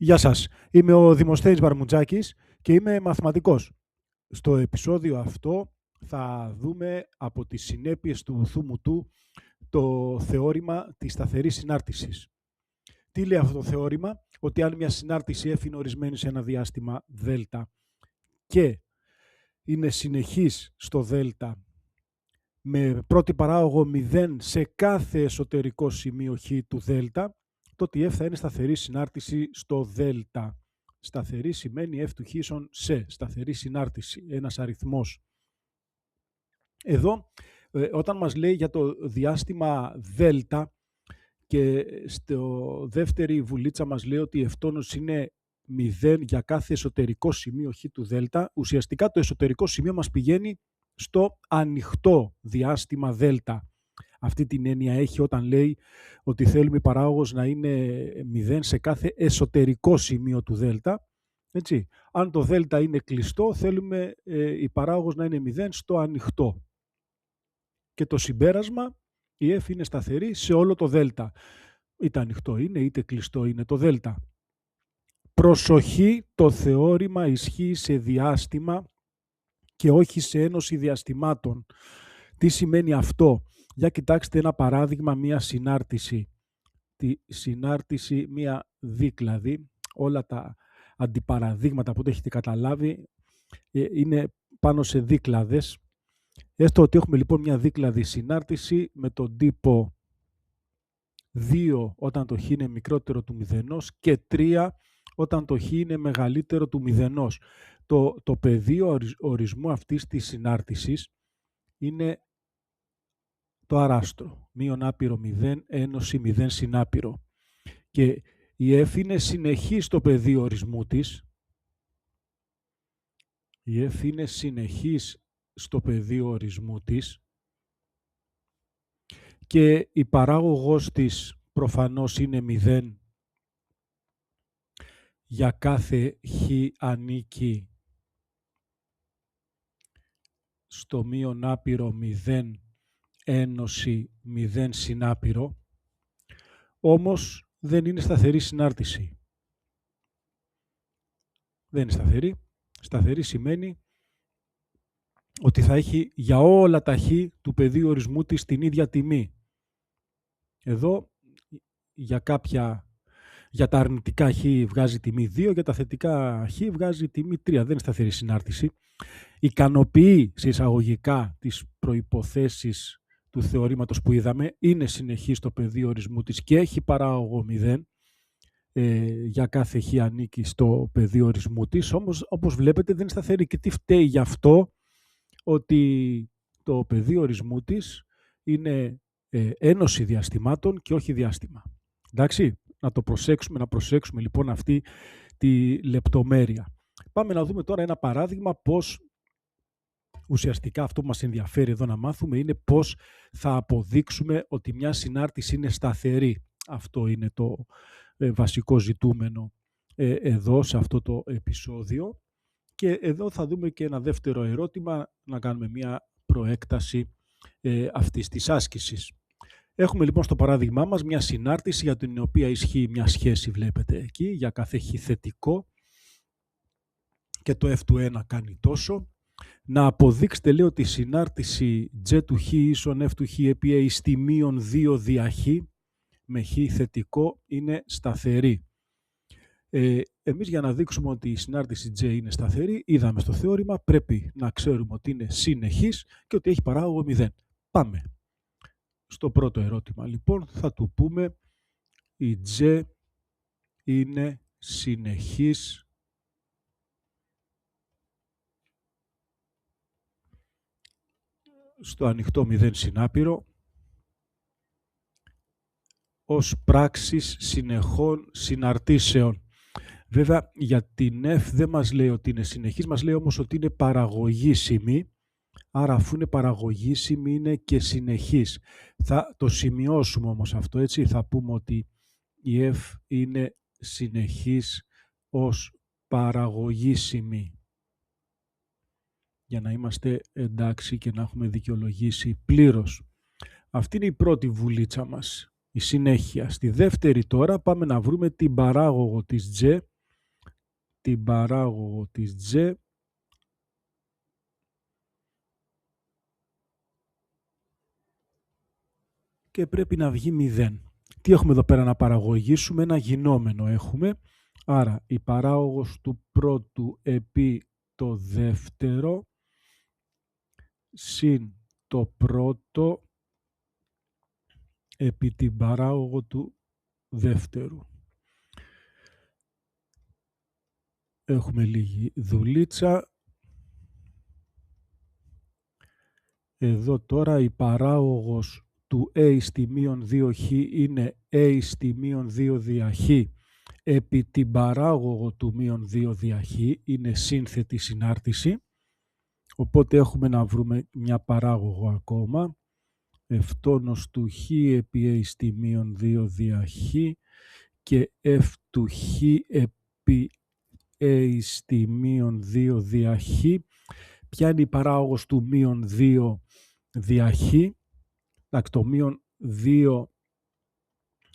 Γεια σας. Είμαι ο Δημοσθένης Βαρμουτζάκης και είμαι μαθηματικός. Στο επεισόδιο αυτό θα δούμε από τις συνέπειες του Θούμουτου το θεώρημα της σταθερής συνάρτησης. Τι λέει αυτό το θεώρημα? Ότι αν μια συνάρτηση F είναι ορισμένη σε ένα διάστημα Δ και είναι συνεχής στο Δ με πρώτη παράγωγο 0 σε κάθε εσωτερικό σημείο χ του Δ, τότε η F θα είναι σταθερή συνάρτηση στο Δ. Σταθερή σημαίνει F του χ ίσον σε, σταθερή συνάρτηση, ένας αριθμός. Εδώ, όταν μας λέει για το διάστημα Δ και στο δεύτερη βουλίτσα μας λέει ότι η ευτόνωση είναι 0 για κάθε εσωτερικό σημείο χ του Δ, ουσιαστικά το εσωτερικό σημείο μας πηγαίνει στο ανοιχτό διάστημα Δ. Αυτή την έννοια έχει όταν λέει ότι θέλουμε η παράγωγος να είναι 0 σε κάθε εσωτερικό σημείο του Δ. Έτσι. Αν το Δ είναι κλειστό, θέλουμε η παράγωγος να είναι 0 στο ανοιχτό. Και το συμπέρασμα, η F είναι σταθερή σε όλο το Δ. Είτε ανοιχτό είναι, είτε κλειστό είναι το Δ. Προσοχή, το θεώρημα ισχύει σε διάστημα και όχι σε ένωση διαστημάτων. Τι σημαίνει αυτό? Για κοιτάξτε ένα παράδειγμα, μία συνάρτηση. Τη συνάρτηση, μία δίκλαδη. Όλα τα αντιπαραδείγματα που έχετε καταλάβει είναι πάνω σε δίκλαδες. Έστω ότι έχουμε λοιπόν μια δίκλαδη συνάρτηση με τον τύπο 2 όταν το χ είναι μικρότερο του 0 και 3 όταν το χ είναι μεγαλύτερο του 0. Το πεδίο ορισμού αυτής της συνάρτησης είναι το αράστρο, μείον άπειρο 0, ένωση 0 συνάπειρο. Και η F είναι συνεχή στο πεδίο ορισμού της. Η F είναι συνεχής στο πεδίο ορισμού της και η παράγωγος της προφανώς είναι 0 για κάθε χ ανήκει στο μείον άπειρο 0 ένωση 0 συνάπειρο, όμως δεν είναι σταθερή συνάρτηση. Δεν είναι σταθερή. Σταθερή σημαίνει ότι θα έχει για όλα τα χ του πεδίου ορισμού της την ίδια τιμή. Εδώ για τα αρνητικά χ βγάζει τιμή 2, για τα θετικά χ βγάζει τιμή 3. Δεν είναι σταθερή συνάρτηση. Ικανοποιεί σε εισαγωγικά τις προϋποθέσεις του θεωρήματος που είδαμε, είναι συνεχή στο πεδίο ορισμού της και έχει παράγωγο 0 για κάθε χ ανήκει στο πεδίο ορισμού της, όμως όπως βλέπετε δεν είναι σταθερή. Και τι φταίει γι' αυτό? Ότι το πεδίο ορισμού της είναι ένωση διαστημάτων και όχι διάστημα. Εντάξει, να προσέξουμε λοιπόν αυτή τη λεπτομέρεια. Πάμε να δούμε τώρα ένα παράδειγμα πώς ουσιαστικά αυτό που μας ενδιαφέρει εδώ να μάθουμε είναι πώς θα αποδείξουμε ότι μια συνάρτηση είναι σταθερή. Αυτό είναι το βασικό ζητούμενο εδώ σε αυτό το επεισόδιο. Και εδώ θα δούμε και ένα δεύτερο ερώτημα, να κάνουμε μια προέκταση αυτής της άσκησης. Έχουμε λοιπόν στο παράδειγμά μας μια συνάρτηση για την οποία ισχύει μια σχέση, βλέπετε εκεί, για κάθε χ θετικό και το F του 1 κάνει τόσο. Να αποδείξετε, λέω, ότι η συνάρτηση J του χ ίσον F του χ επί A στη μείον 2 δια χ με χ θετικό είναι σταθερή. Εμείς για να δείξουμε ότι η συνάρτηση J είναι σταθερή, είδαμε στο θεώρημα, πρέπει να ξέρουμε ότι είναι συνεχής και ότι έχει παράγωγο 0. Πάμε. Στο πρώτο ερώτημα λοιπόν θα του πούμε η J είναι συνεχής στο ανοιχτό 0 συνάπειρο ως πράξης συνεχών συναρτήσεων. Βέβαια για την F δεν μας λέει ότι είναι συνεχής, μας λέει όμως ότι είναι παραγωγήσιμη. Άρα αφού είναι παραγωγήσιμη είναι και συνεχής. Θα το σημειώσουμε όμως αυτό, έτσι. Θα πούμε ότι η F είναι συνεχής ως παραγωγήσιμη. Για να είμαστε εντάξει και να έχουμε δικαιολογήσει πλήρως. Αυτή είναι η πρώτη βουλίτσα μας, η συνέχεια. Στη δεύτερη τώρα πάμε να βρούμε την παράγωγο της J την παράγωγο της G και πρέπει να βγει 0. Τι έχουμε εδώ πέρα να παραγωγήσουμε? Ένα γινόμενο έχουμε. Άρα η παράγωγος του πρώτου επί το δεύτερο συν το πρώτο επί την παράγωγο του δεύτερου. Έχουμε λίγη δουλίτσα. Εδώ τώρα η παράγωγος του a στη μείον 2χ είναι a στη μείον 2 δια χ επί την παράγωγο του μείον 2 δια χ, είναι σύνθετη συνάρτηση. Οπότε έχουμε να βρούμε μια παράγωγο ακόμα. Ευτόνος του χ επί a στη μείον 2 δια χ και f του χ επί a στη μείον 2 δια χ. Ποια είναι η παράγωγος του μείον 2 δια χ? Εντάξει, το μείον 2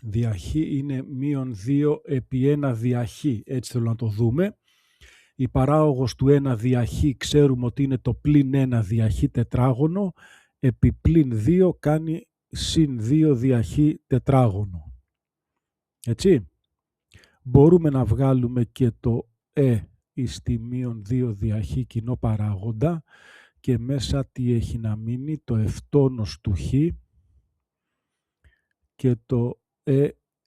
δια χ είναι μείον 2 επί 1 δια χ. Έτσι θέλω να το δούμε. Η παράγωγος του 1 δια χ ξέρουμε ότι είναι το πλην 1 δια χ τετράγωνο. Επί πλην 2 κάνει συν 2 δια χ τετράγωνο. Έτσι. Μπορούμε να βγάλουμε και το εις τη μείον 2 δια χ κοινό παράγοντα και μέσα τι έχει να μείνει? Το ευτόνος του χ και το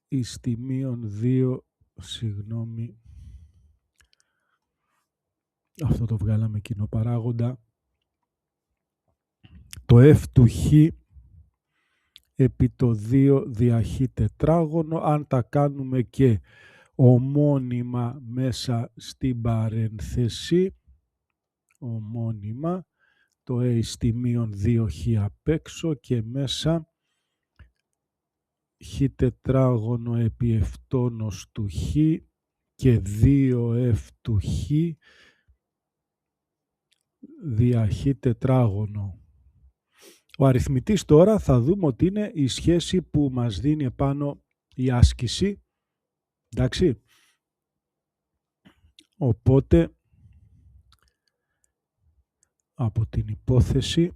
εις τη μείον 2, συγγνώμη, αυτό το βγάλαμε κοινό παράγοντα, το f του χ επί το 2 δια χ τετράγωνο. Αν τα κάνουμε και ομώνυμα μέσα στην παρένθεση, ομώνυμα, το a στη μείον 2χ απ' έξω και μέσα χ τετράγωνο επί ευτόνος του χ και 2f του χ δια χ τετράγωνο. Ο αριθμητής τώρα θα δούμε ότι είναι η σχέση που μας δίνει επάνω η άσκηση. Εντάξει. Οπότε από την υπόθεση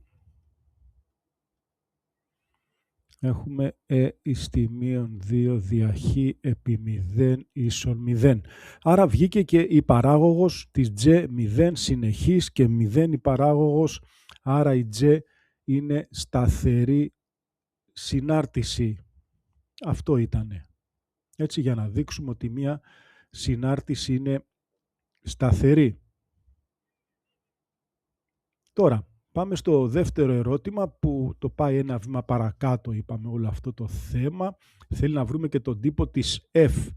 έχουμε εις τη μείον 2 δια χ επί 0 ίσον 0. Άρα βγήκε και η παράγωγος της G 0 συνεχής και 0 η παράγωγος, άρα η G είναι σταθερή συνάρτηση. Αυτό ήτανε. Έτσι, για να δείξουμε ότι μία συνάρτηση είναι σταθερή. Τώρα, πάμε στο δεύτερο ερώτημα που το πάει ένα βήμα παρακάτω, είπαμε όλο αυτό το θέμα. Θέλει να βρούμε και τον τύπο της F.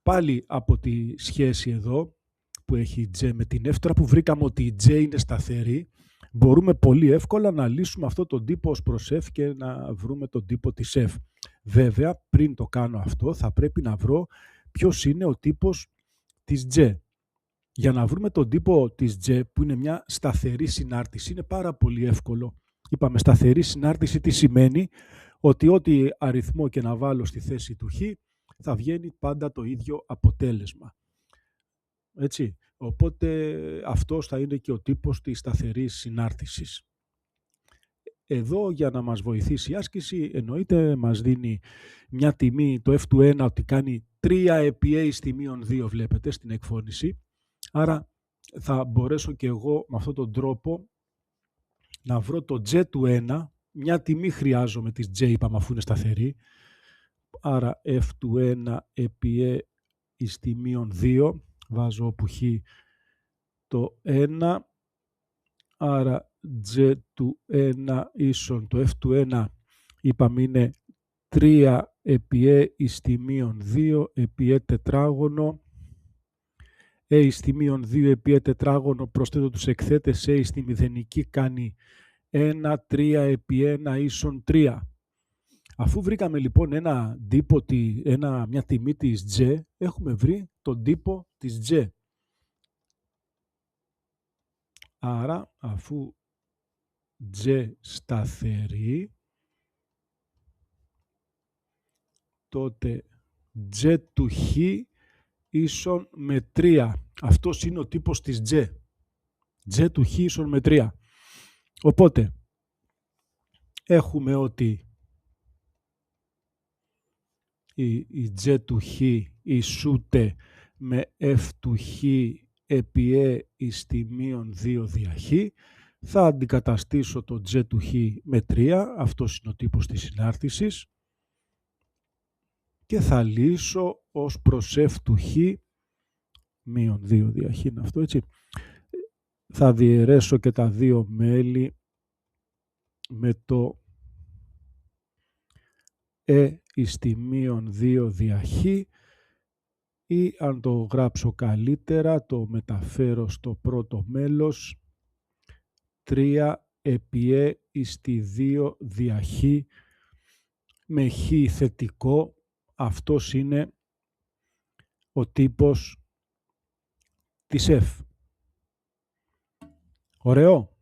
Πάλι από τη σχέση εδώ που έχει η G με την F, τώρα που βρήκαμε ότι η G είναι σταθερή, μπορούμε πολύ εύκολα να λύσουμε αυτό τον τύπο ως προς F και να βρούμε τον τύπο της F. Βέβαια, πριν το κάνω αυτό, θα πρέπει να βρω ποιος είναι ο τύπος της G. Για να βρούμε τον τύπο της G, που είναι μια σταθερή συνάρτηση, είναι πάρα πολύ εύκολο. Είπαμε σταθερή συνάρτηση τι σημαίνει? Ότι ό,τι αριθμό και να βάλω στη θέση του χ, θα βγαίνει πάντα το ίδιο αποτέλεσμα. Έτσι. Οπότε αυτός θα είναι και ο τύπος της σταθερής συνάρτησης. Εδώ για να μας βοηθήσει η άσκηση, εννοείται μας δίνει μια τιμή, το f του 1, ότι κάνει 3 επί a στη μείον 2, βλέπετε στην εκφώνηση. Άρα θα μπορέσω και εγώ με αυτόν τον τρόπο να βρω το G του 1, μια τιμή χρειάζομαι της G, είπαμε, αφού είναι σταθερή. Άρα f του 1 επί a εις τη μείον 2, βάζω όπου χ το 1, άρα G του 1 ίσον το f του 1, είπαμε, είναι 3 επί a εις τη μείον 2 επί a τετράγωνο. A στη μείον 2 επί a τετράγωνο, προσθέτω τους εκθέτες a στη μηδενική, κάνει 1, 3 επί 1 ίσον 3. Αφού βρήκαμε λοιπόν μια τιμή της G, έχουμε βρει τον τύπο της G. Άρα, αφού G σταθερή, τότε G του χ ίσον με 3. Αυτός είναι ο τύπος της J. J του Χ ίσον με 3. Οπότε, έχουμε ότι η J του Χ ισούται με F του Χ επί E εις τη μείον 2 δια Χ. Θα αντικαταστήσω το J του Χ με 3. Αυτός είναι ο τύπος της συνάρτησης. Και θα λύσω ως προς F του Χ μείον 2 δια Χ είναι αυτό, έτσι. Θα διαιρέσω και τα δύο μέλη με το εις τη μείον 2 δια Χ, ή αν το γράψω καλύτερα, το μεταφέρω στο πρώτο μέλος, 3 επί εις τη 2 δια Χ με Χ θετικό. Αυτός είναι ο τύπος της F. Ωραίο.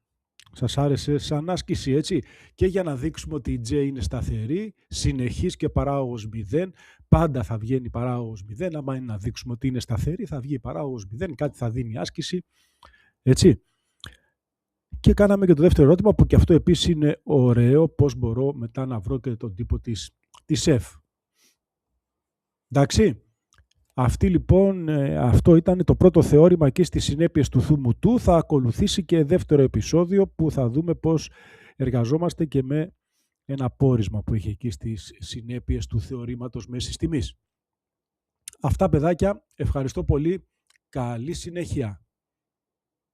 Σας άρεσε σαν άσκηση, έτσι. Και για να δείξουμε ότι η J είναι σταθερή, συνεχής και παράγωγος 0, πάντα θα βγαίνει παράγωγος 0. Άμα είναι να δείξουμε ότι είναι σταθερή, θα βγει παράγωγος 0, κάτι θα δίνει άσκηση, έτσι. Και κάναμε και το δεύτερο ερώτημα, που και αυτό επίσης είναι ωραίο, πώς μπορώ μετά να βρω και τον τύπο της F. Εντάξει. Αυτό ήταν το πρώτο θεώρημα εκεί στις συνέπειες του θούμου. Θα ακολουθήσει και δεύτερο επεισόδιο που θα δούμε πώς εργαζόμαστε και με ένα πόρισμα που έχει εκεί στις συνέπειες του θεωρήματος μέσης τιμής. Αυτά, παιδάκια, ευχαριστώ πολύ. Καλή συνέχεια.